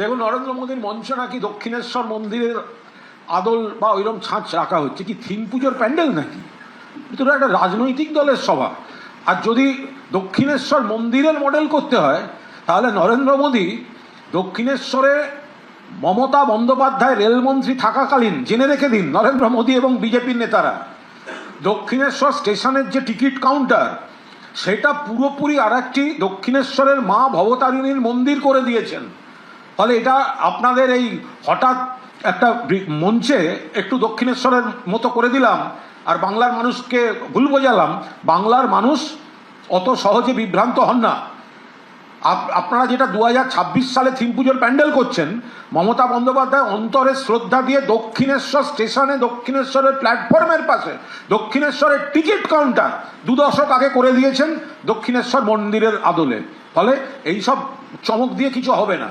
দেখুন, নরেন্দ্র মোদীর মঞ্চ নাকি দক্ষিণেশ্বর মন্দিরের আদল বা ওইরকম ছাঁচ রাখা হচ্ছে, কি থিম পুজোর প্যান্ডেল নাকি? এটা একটা রাজনৈতিক দলের সভা। আর যদি দক্ষিণেশ্বর মন্দিরের মডেল করতে হয়, তাহলে নরেন্দ্র মোদী দক্ষিণেশ্বরে মমতা বন্দ্যোপাধ্যায় রেলমন্ত্রী থাকাকালীন, জেনে রেখে দিন নরেন্দ্র মোদী এবং বিজেপির নেতারা, দক্ষিণেশ্বর স্টেশনের যে টিকিট কাউন্টার, সেটা পুরোপুরি আর একটি দক্ষিণেশ্বরের মা ভবতারিণীর মন্দির করে দিয়েছেন। ফলে এটা আপনাদের এই হঠাৎ একটা মঞ্চে একটু দক্ষিণেশ্বরের মতো করে দিলাম আর বাংলার মানুষকে ভুল বোঝালাম, বাংলার মানুষ অত সহজে বিভ্রান্ত হন না। আপনারা যেটা 2026 সালে থিম পুজোর প্যান্ডেল করছেন, মমতা বন্দ্যোপাধ্যায় অন্তরে শ্রদ্ধা দিয়ে দক্ষিণেশ্বর স্টেশনে, দক্ষিণেশ্বরের প্ল্যাটফর্মের পাশে দক্ষিণেশ্বরের টিকিট কাউন্টার 2 দশক আগে করে দিয়েছেন দক্ষিণেশ্বর মন্দিরের আদলে। ফলে এইসব চমক দিয়ে কিছু হবে না।